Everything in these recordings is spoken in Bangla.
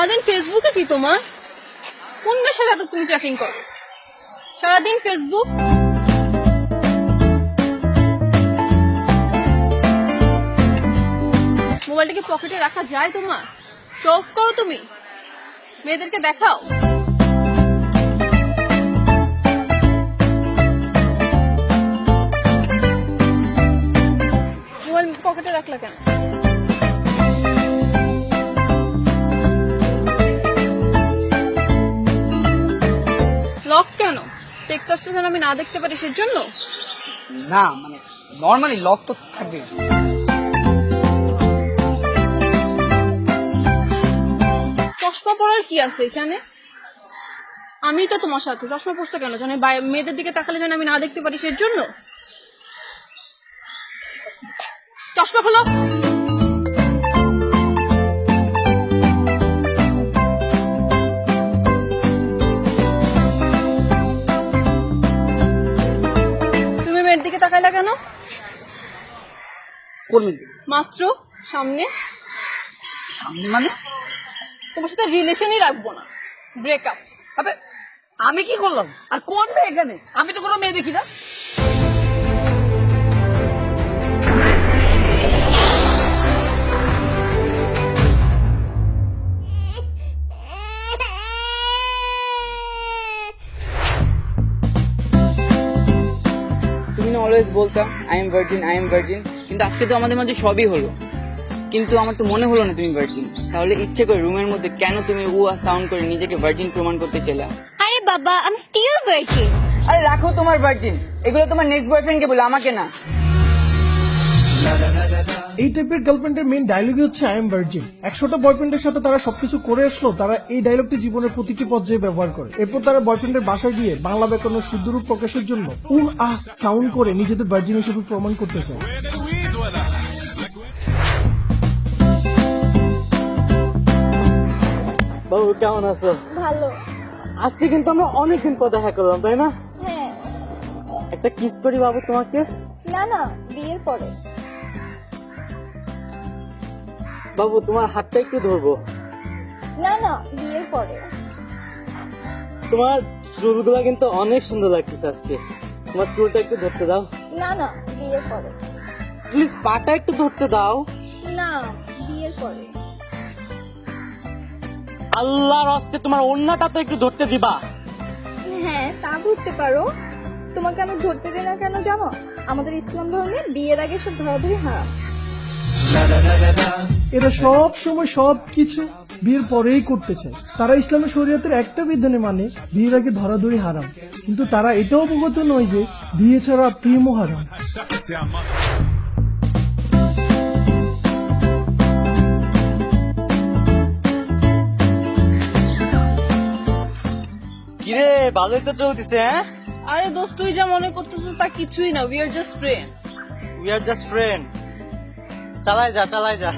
সারাদিন ফেসবুকে কি তোমার? কোন মেয়ের সাথে এত তুমি চ্যাটিং করো? সারাদিন ফেসবুক। মোবাইলটাকে পকেটে রাখা যায় তোমার? শো অফ করো তুমি, মেয়েদেরকে দেখাও। মোবাইল পকেটে রাখলা কেন? লক কেন? টেক্সট আসছে যেন আমি না দেখতে পারি সেজন্য? না মানে নরমালি লক তো থাকবে। চশমা পরার কি আছে এখানে? আমি তো তোমার সাথে, চশমা পরছো কেন? জানি মেয়েদের দিকে তাকালে যেন আমি না দেখতে পারি সেজন্য? চশমা খোলো। তুমি মেয়ের দিকে তাকাইলা কেন? করবেন মাত্র সামনে সামনে মানে? তোমার সাথে রিলেশনই রাখবো না, ব্রেকআপ। আবে আমি কি করলাম? আর কোন মেয়ে এখানে? আমি তো কোনো মেয়ে দেখি না। তুমি না অলওয়েজ বলতা আই এম ভার্জিন, কিন্তু আজকে তো আমাদের মাঝে সবই হলো, কিন্তু আমার তো মনে হলো না তুমি ভার্জিন। তাহলে ইচ্ছে করে রুমের মধ্যে কেন তুমি সাউন্ড করে নিজেকে ভার্জিন প্রমাণ করতে চাইলা? আরে বাবা, আমি স্টিল ভার্জিন। আরে রাখো তোমার ভার্জিন, এগুলো তোমার নেক্সট বয়ফ্রেন্ডকে বলে, আমাকে না। এই টাইপের গার্লফ্রেন্ডের মেইন ডায়লগই হচ্ছে আই এম ভার্জিন। 100টা বয়ফ্রেন্ডের সাথে তারা সবকিছু করে আসলো, তারা এই ডায়লগটি জীবনের প্রতিটি পর্যায়ে ব্যবহার করে। এরপর তারা বয়ফ্রেন্ডের বাসায় গিয়ে বাংলা ব্যাকরণের শুদ্ধরূপ প্রকাশের জন্য সাউন্ড করে নিজেদের ভার্জিন হিসেবে প্রমাণ করতে চায়। বাবু কেমন আছো? ভালো। আজকে কিন্তু আমরা অনেকদিন পর দেখা করলাম, তাই না? হ্যাঁ। একটা কিস করি বাবু তোমাকে। না না, বিয়ের পরে। বাবু তোমার হাতটা একটু ধরবো। না না, বিয়ের পরে। তোমার চুলগুলো কিন্তু অনেক সুন্দর লাগতেছে আজকে। তোমার চুলটা একটু ধরতে দাও। না না, বিয়ের পরে। প্লিজ পাটা একটু ধরতে দাও। না, বিয়ের পরে। আল্লাহর হস্তে তোমার ওড়নাটা তো একটু ধরতে দিবা। হ্যাঁ, তা ধরতে পারো। তোমাকে আমি ধরতে দিই না কেন জানো? আমাদের ইসলাম ধর্মে বিয়ের আগে সব ধরাধরি হারাম। এরা সব সময় সবকিছু বিয়ের পরেই করতে চায়। তারা ইসলামের শরীয়তের একটা বিধানে মানে বিয়ের আগে ধরাধরি হারাম, কিন্তু তারা এটাও অবগত নয় যে বিয়ে ছাড়া প্রেমও হারাম। কিরে ভালোই তো চলতেছে। হ্যাঁ, আরে দোস্ত, তুই যা মনে করতেছিস তা কিছুই না, we are just friend. We are just friend. চালাই যা।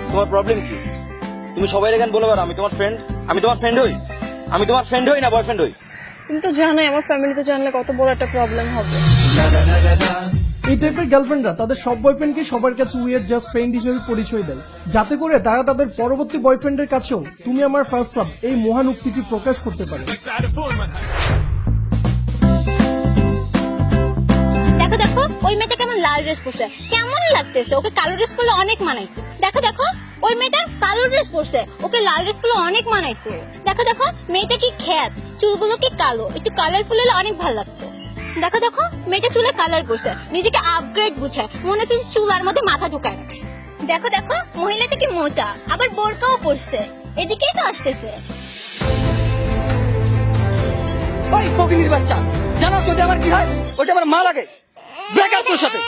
তোমার প্রবলেম কি? তুমি সবাই এখানে বলে পারো আমি তোমার ফ্রেন্ড হই না বয়ফ্রেন্ড হই? তুমি তো জানোই আমার ফ্যামিলিতে জানলে কত বড় একটা প্রবলেম হবে। এই টাইপের গার্লফ্রেন্ডরা তাদের সব বয়ফ্রেন্ডকে সবার কাছে উইয়ার জাস্ট ফ্রেন্ড হিসেবে পরিচয় দেয়, যাতে করে তারা তাদের পরবর্তী বয়ফ্রেন্ডের কাছেও তুমি আমার ফার্স্ট লাভ এই মহান উক্তিটি প্রকাশ করতে পারে। দেখো দেখো, ওই মেয়েটা কেমন লাল ড্রেস পরছে, কেমন লাগতেছে। ওকে কালো ড্রেস পরলে অনেক মানাইতো। দেখো দেখো, ওই মেয়েটা কালো ড্রেস পরছে, ওকে লাল ড্রেস পরলে অনেক মানাইতো। দেখো দেখো, মেয়েটা কি খ্যাত, চুলগুলো কি কালো, একটু কালারফুল হলে অনেক ভালো লাগতো। দেখো দেখো, মেয়েটা চুলে কালার করছে, নিজেকে আপগ্রেড বুঝায়, মনে হচ্ছে চুলার মধ্যে মাথা ঢুকায় রাখছে। দেখো দেখো, মহিলাটা কি মোটা, আবার বোরকাও পরছে, এদিকেই তো আসতেছে। ওই ফকিনীর বাচ্চা, জানো ওটা আমার কি হয়? ওটা আমার মা লাগে। ব্রেকআপ তোর সাথে।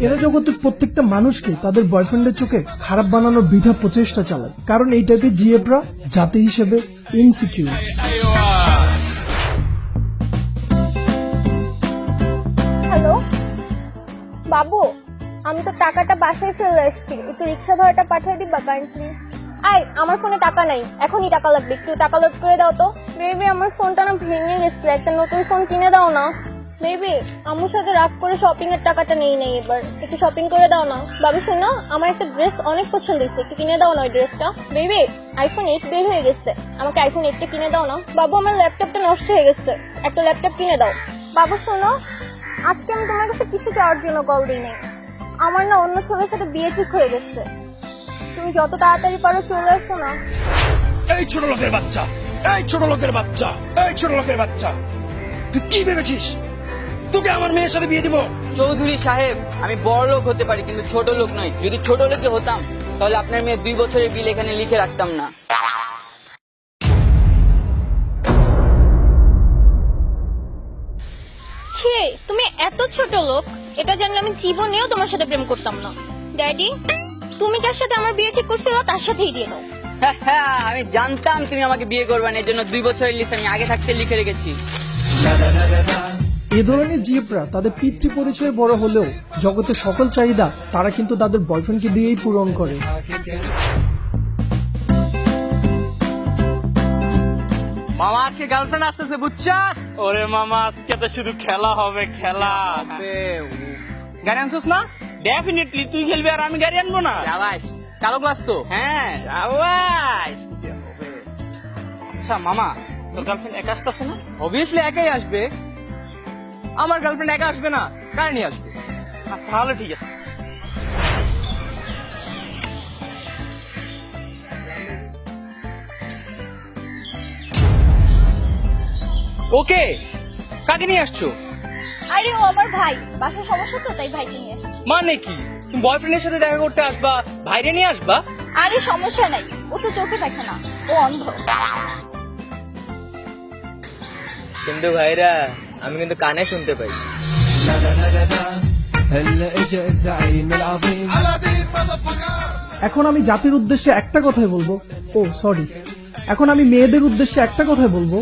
এরা জগতের প্রত্যেকটা মানুষকে তাদের বয়ফ্রেন্ডের চোখে খারাপ বানানোর বৃথা প্রচেষ্টা চালায়, কারণ এই টাইপের জিএফরা জাতি হিসেবে ইনসিকিউর। হ্যালো বাবু, আমি তো টাকাটা বাসায় ফেলে এসেছি, একটু রিক্সা ভাড়াটা পাঠিয়ে দিবা কাইন্ডলি। আই, আমার ফোনে টাকা নাই, এখনই টাকা লাগবে, একটু টাকা লোড করে দাও তো। বেবি, আমার ফোনটা না ভেঙে গেছে, একটা নতুন ফোন কিনে দাও না। বেবি আম্মুর সাথে রাগ করে শপিং এর টাকাটা নেই এবার একটু শপিং করে দাও না। বাবু শোনো, আমার একটা ড্রেস অনেক পছন্দ হয়েছে, একটু কিনে দাও না ওই ড্রেসটা। বেবি আইফোন 8 বের হয়ে গেছে, আমাকে আইফোন 8টা কিনে দাও না। বাবু আমার ল্যাপটপটা নষ্ট হয়ে গেছে, একটা ল্যাপটপ কিনে দাও। বাবু শোনো, আজকে আমি তোমার কাছে কিছু চাওয়ার জন্য কল দিই নাই। আমার না অন্য ছেলের সাথে বিয়ে ঠিক হয়ে গেছে, তুমি যত তাড়াতাড়ি পারো চলে আসো না। এই ছোট লোকের বাচ্চা, এই ছোট লোকের বাচ্চা, এই ছোট লোকের বাচ্চা, তুই কি ভেবেছিস তোকে আমার মেয়ের সাথে বিয়ে দিব? চৌধুরী সাহেব, আমি বড় লোক হতে পারি কিন্তু ছোট লোক নই। যদি ছোট লোকে হতাম তাহলে আপনার মেয়ে 2 বছরের বিল এখানে লিখে রাখতাম না। ছি, তুমি এত ছোট লোক, এটা জানলে আমি জীবনেও তোমার সাথে প্রেম করতাম না। ড্যাডি, তুমি যার সাথে আমার বিয়ে ঠিক করছিল তার সাথেই দিয়ে দাও। আমি জানতাম তুমি আমাকে বিয়ে করবে না, এর জন্য 2 বছরের লিস্ট আমি আগে থাকতে লিখে রেখেছি। এ ধরনের জিপরা তাদের পিতৃ পরিচয়ে বড় হলেও জগতের সকল চাহিদা তারা কিন্তু তাদের বয়ফ্রেন্ডকে দিয়েই পূরণ করে। মামা আজকে গার্লফ্রেন্ড আসতেছে বুঝছাস? ওরে মামা আজকে তো শুধু খেলা হবে, খেলা। গাড়ি আনছিস না? ডেফিনেটলি তুই খেলবি আর আমি গাড়ি আনবো না। শাবাশ, কালো গ্লাস তো। হ্যাঁ শাবাশ। আচ্ছা মামা, তোর গার্লফ্রেন্ড একা আসতেছে না? অবভিয়াসলি একাই আসবে। আমার গার্লফ্রেন্ড একা আসবে না, কার নিয়ে আসবে? তাহলে ঠিক আছে। ওকে, কাকে নিয়ে আসছো? আরে ও আমার ভাই, বাসায় সমস্যা তো তাই ভাইকে নিয়ে আসছি। মানে কি, তুমি বয়ফ্রেন্ডের সাথে দেখা করতে আসবা, ভাইরে নিয়ে আসবা? আরে সমস্যা নাই, ও তো চোখে দেখে না, ও অন্ধ। কিন্তু ভাইরা, আমি কিন্তু কানে শুনতে পাই। এখন আমি জাতির উদ্দেশ্যে একটা কথাই বলবো, ও সরি, এখন আমি মেয়েদের উদ্দেশ্যে একটা কথাই বলবো,